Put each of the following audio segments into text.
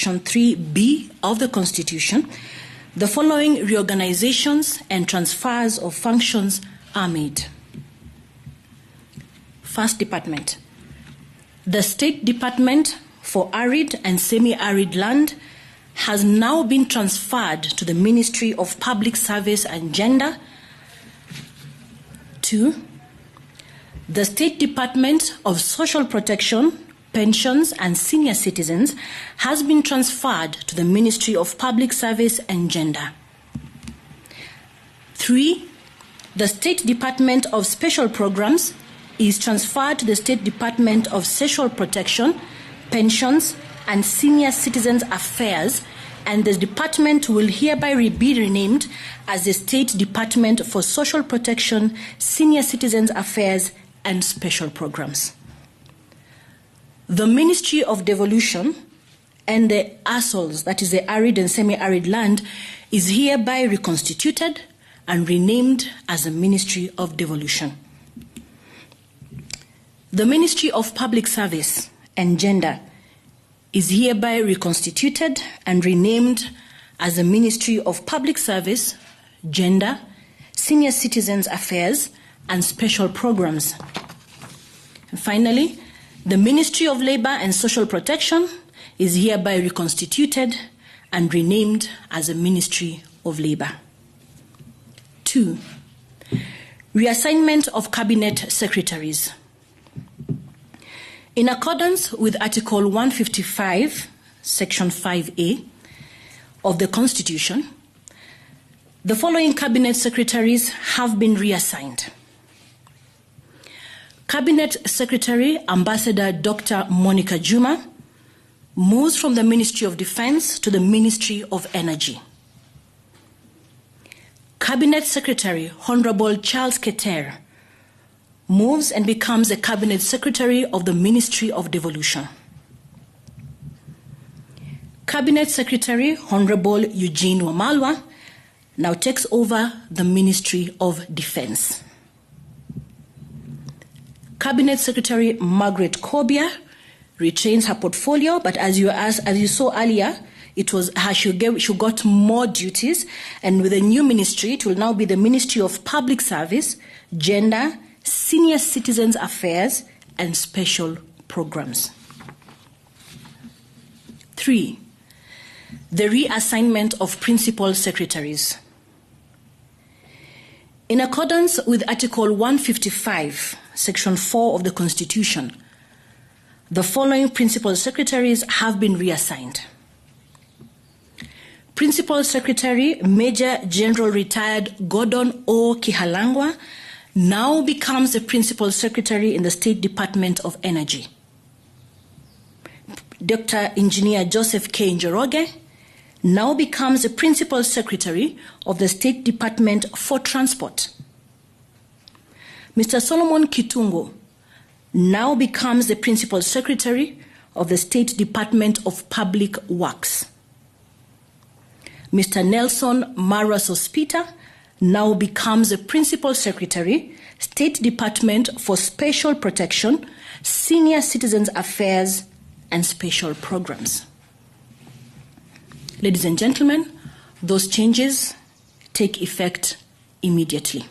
Section 3B of the Constitution, the following reorganizations and transfers of functions are made. First department. The State Department for Arid and Semi-Arid Land has now been transferred to the Ministry of Public Service and Gender. 2. The State Department of Social Protection, Pensions and Senior Citizens has been transferred to the Ministry of Public Service and Gender. 3. The State Department of Special Programs is transferred to the State Department of Social Protection, Pensions and Senior Citizens Affairs, and the department will hereby be renamed as the State Department for Social Protection, Senior Citizens Affairs and Special Programs. The Ministry of Devolution and the ASOLs, that is the Arid and Semi-Arid Land, is hereby reconstituted and renamed as the Ministry of Devolution. The Ministry of Public Service and Gender is hereby reconstituted and renamed as the Ministry of Public Service, Gender, Senior Citizens Affairs, and Special Programs. And finally, the Ministry of Labor and Social Protection is hereby reconstituted and renamed as the Ministry of Labor. 2. Reassignment of Cabinet Secretaries. In accordance with Article 155, Section 5A of the Constitution, the following Cabinet Secretaries have been reassigned. Cabinet Secretary Ambassador Dr. Monica Juma moves from the Ministry of Defense to the Ministry of Energy. Cabinet Secretary Honorable Charles Keter moves and becomes the Cabinet Secretary of the Ministry of Devolution. Cabinet Secretary Honorable Eugene Wamalwa now takes over the Ministry of Defense. Cabinet Secretary Margaret Kobia retains her portfolio, but as you saw earlier, it was she got more duties, and with the new ministry, it will now be the Ministry of Public Service, Gender, Senior Citizens Affairs, and Special Programs. 3. The reassignment of Principal Secretaries. In accordance with Article 155, Section 4 of the Constitution, the following Principal Secretaries have been reassigned. Principal Secretary Major General Retired Gordon O. Kihalangwa now becomes the Principal Secretary in the State Department of Energy. Dr. Engineer Joseph K. Njoroge now becomes the Principal Secretary of the State Department for Transport. Mr. Solomon Kitungu now becomes the Principal Secretary of the State Department of Public Works. Mr. Nelson Maras Ospita now becomes the Principal Secretary, State Department for Special Protection, Senior Citizens Affairs, and Special Programs. Ladies and gentlemen, those changes take effect immediately.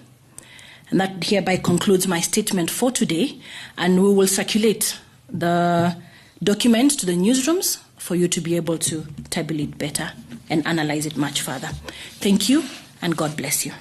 And that hereby concludes my statement for today, and we will circulate the document to the newsrooms for you to be able to tabulate better and analyze it much further. Thank you, and God bless you.